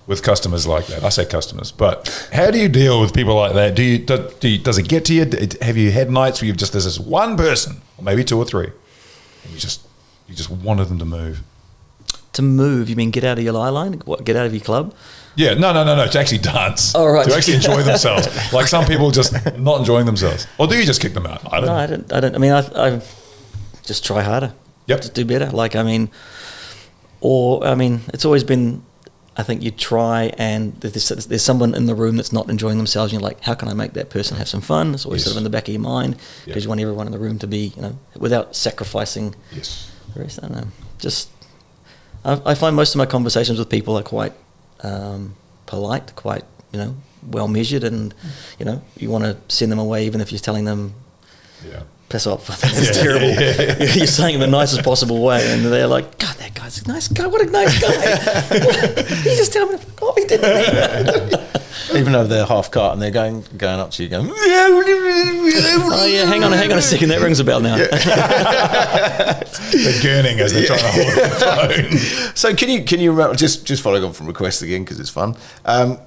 with customers like that? I say customers, but how do you deal with people like that? Does it get to you? Have you had nights where there's this one person, or maybe two or three, and you just wanted them to move? To move? You mean get out of your lie line? What? Get out of your club? Yeah, no, to actually dance. Oh, right. To actually enjoy themselves. Like some people just not enjoying themselves. Or do you just kick them out? I don't know. I don't. I mean, I just try harder. Yep. Just do better. It's always been, I think you try and there's someone in the room that's not enjoying themselves and you're like, how can I make that person have some fun? It's always sort of in the back of your mind because you want everyone in the room to be, without sacrificing the rest. I don't know. Just, I find most of my conversations with people are quite polite, quite well measured, and you want to send them away even if you're telling them piss off. I think it's terrible. You're saying it in the nicest possible way, and they're like, God, that guy's a nice guy. What a nice guy. He just tell me, oh, he didn't. Even though they're half cut and they're going up to you going, oh yeah, hang on a second, that rings a bell now. They're gurning as they're trying to hold the phone. So can you remember, just following on from requests again because it's fun,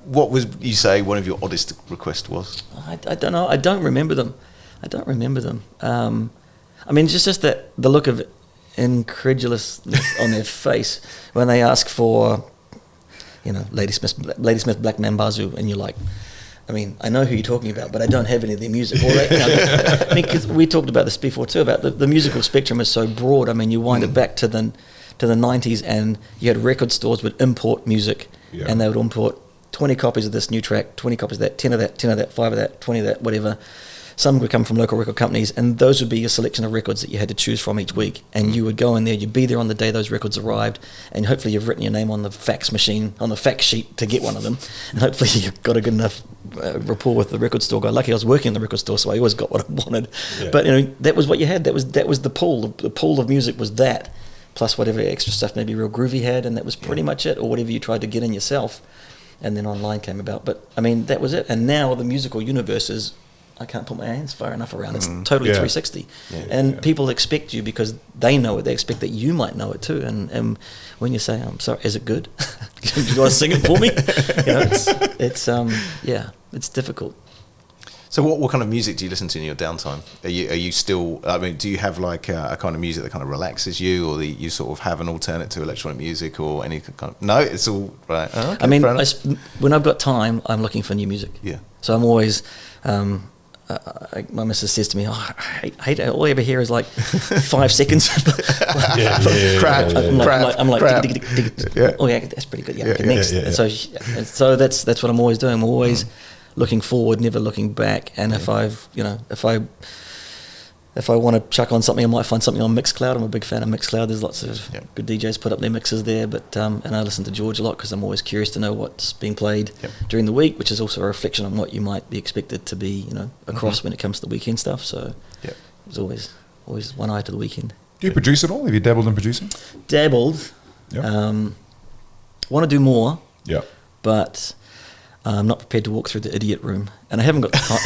what was you say one of your oddest requests was? I don't know. I don't remember them. I mean, just that the look of incredulousness on their face when they ask for, Ladysmith Black Mambazo, and you're like, I mean, I know who you're talking about, but I don't have any of their music. Or that, I mean, because we talked about this before too, about the musical spectrum is so broad. I mean, you wind it back to the 90s, and you had record stores would import music, and they would import 20 copies of this new track, 20 copies of that, 10 of that, 10 of that, 5 of that, 20 of that, whatever. Some would come from local record companies, and those would be your selection of records that you had to choose from each week. And you would go in there, you'd be there on the day those records arrived, and hopefully you've written your name on the fax machine, on the fax sheet to get one of them. And hopefully you've got a good enough rapport with the record store guy. Lucky I was working in the record store, so I always got what I wanted. Yeah. But that was what you had. That was the pool. The pool of music was that, plus whatever extra stuff maybe Real Groovy had, and that was pretty much it, or whatever you tried to get in yourself. And then online came about. But I mean, that was it. And now the musical universe is, I can't put my hands far enough around. It's totally 360. And people expect you because they know it. They expect that you might know it too. And when you say, I'm sorry, is it good? You want to sing it for me? It's difficult. So what kind of music do you listen to in your downtime? Are you still, I mean, do you have like a kind of music that kind of relaxes you, or you sort of have an alternate to electronic music or any kind of, no, it's all right. Oh, okay, I mean, when I've got time, I'm looking for new music. Yeah. So I'm always, my missus says to me, I hate it. All I ever hear is like 5 seconds. Crap. I'm like, oh yeah, that's pretty good. Yeah, next. And so that's what I'm always doing. I'm always looking forward, never looking back. And if I want to chuck on something, I might find something on Mixcloud. I'm a big fan of Mixcloud. There's lots of good DJs put up their mixes there. But and I listen to George a lot because I'm always curious to know what's being played during the week, which is also a reflection on what you might be expected to be, across when it comes to the weekend stuff. So there's always one eye to the weekend. Do you produce at all? Have you dabbled in producing? Dabbled. Yep. Want to do more. Yeah. But I'm not prepared to walk through the idiot room, and I haven't got the time.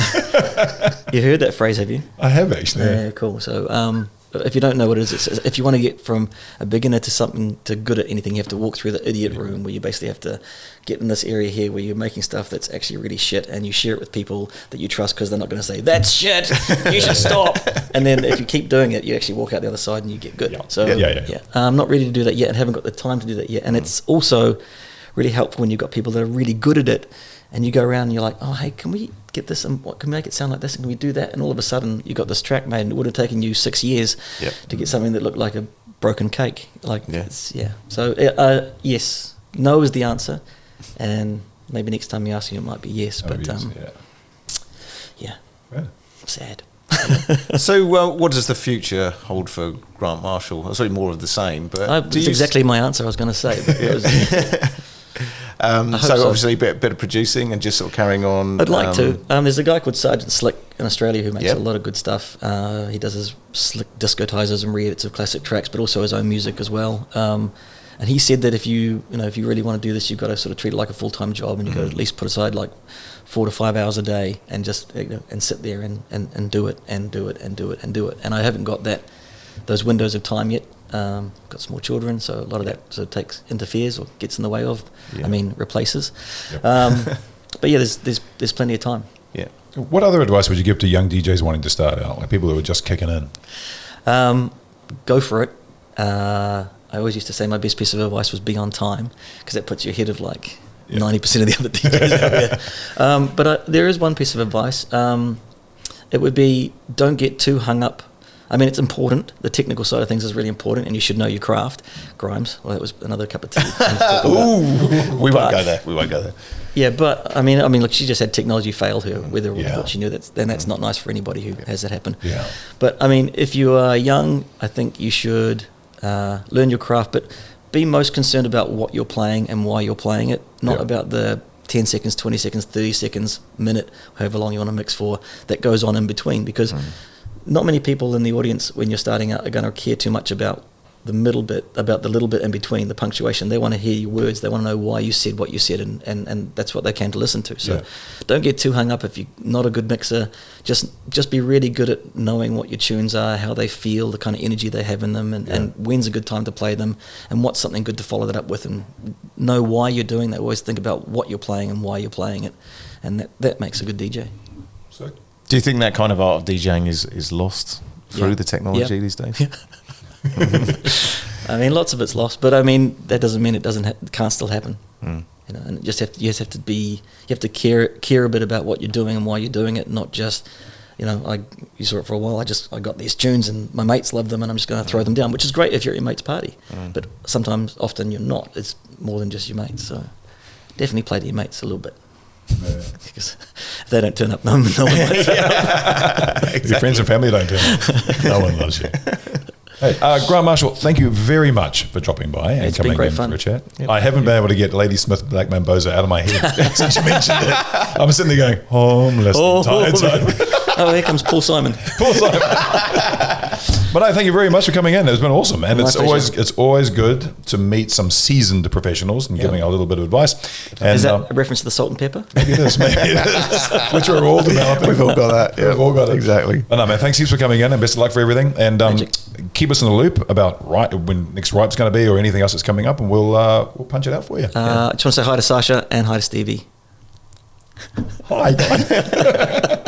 You heard that phrase, have you? I have actually. Yeah, cool. So if you don't know what it is, it's, if you want to get from a beginner to something to good at anything, you have to walk through the idiot room, where you basically have to get in this area here where you're making stuff that's actually really shit, and you share it with people that you trust because they're not going to say, that's shit, you should stop. And then if you keep doing it, you actually walk out the other side and you get good. So I'm not ready to do that yet, and haven't got the time to do that yet. And it's also really helpful when you've got people that are really good at it, and you go around and you're like, oh, hey, can we get this, and what can we make it sound like this, and can we do that? And all of a sudden you got this track made, and it would have taken you 6 years to get something that looked like a broken cake. So yes, no is the answer, and maybe next time you ask me, it might be yes. Sad. So what does the future hold for Grant Marshall? Sorry, more of the same, but that's exactly my answer I was going to say. But it was, so obviously a bit of producing and just sort of carrying on. I'd like to. There's a guy called Sergeant Slick in Australia who makes a lot of good stuff. He does his slick discotizers and re-edits of classic tracks, but also his own music as well. And he said that if you really want to do this, you've got to sort of treat it like a full-time job, and you've got to at least put aside like 4 to 5 hours a day and just and sit there and do it. And I haven't got those windows of time yet. Got small children, so a lot of that sort of interferes or gets in the way of. Replaces. But yeah, there's plenty of time. Yeah. What other advice would you give to young DJs wanting to start out, like people who are just kicking in? Go for it. I always used to say my best piece of advice was be on time, because that puts you ahead of like 90% of the other DJs out there. But there is one piece of advice. It would be, don't get too hung up. I mean, it's important. The technical side of things is really important, and you should know your craft. Grimes, well, that was another cup of tea. We won't go there. Yeah, but I mean, look, she just had technology fail her, whether or what she knew. That's not nice for anybody who has that happen. Yeah. But I mean, if you are young, I think you should learn your craft, but be most concerned about what you're playing and why you're playing it, not about the 10 seconds, 20 seconds, 30 seconds, minute, however long you want to mix for, that goes on in between, because not many people in the audience when you're starting out are going to care too much about the middle bit, about the little bit in between, the punctuation. They want to hear your words. They want to know why you said what you said, and that's what they came to listen to. So don't get too hung up if you're not a good mixer. Just be really good at knowing what your tunes are, how they feel, the kind of energy they have in them, and when's a good time to play them, and what's something good to follow that up with, and know why you're doing that. Always think about what you're playing and why you're playing it, and that makes a good DJ. So, do you think that kind of art of DJing is lost through the technology these days? Yeah. I mean, lots of it's lost, but I mean that doesn't mean it can't still happen. You know, and you just have to care a bit about what you're doing and why you're doing it, not just, you know, you saw it for a while. I got these tunes and my mates love them and I'm just going to throw them down, which is great if you're at your mate's party, but often you're not. It's more than just your mates, so definitely play to your mates a little bit. Because if they don't turn up, no one likes you. Exactly. Your friends and family don't turn up. No one loves you. Hey, Grant Marshall, thank you very much for dropping by and it's coming been great in fun. for a chat. Yep. I haven't been able to get Lady Smith Black Mambosa out of my head since you mentioned it. I'm sitting there going, homeless the entire time. Oh, here comes Paul Simon. Paul Simon. But no, thank you very much for coming in. It's been awesome, and it's always good to meet some seasoned professionals and giving a little bit of advice. And, is that a reference to the salt and pepper? Maybe it is, which we're all developing. We've all got that. We've all got it. Exactly. But no, man, thanks heaps for coming in, and best of luck for everything. And keep us in the loop about when next Ripe's going to be or anything else that's coming up, and we'll punch it out for you. I just want to say hi to Sasha and hi to Stevie. Hi, guys.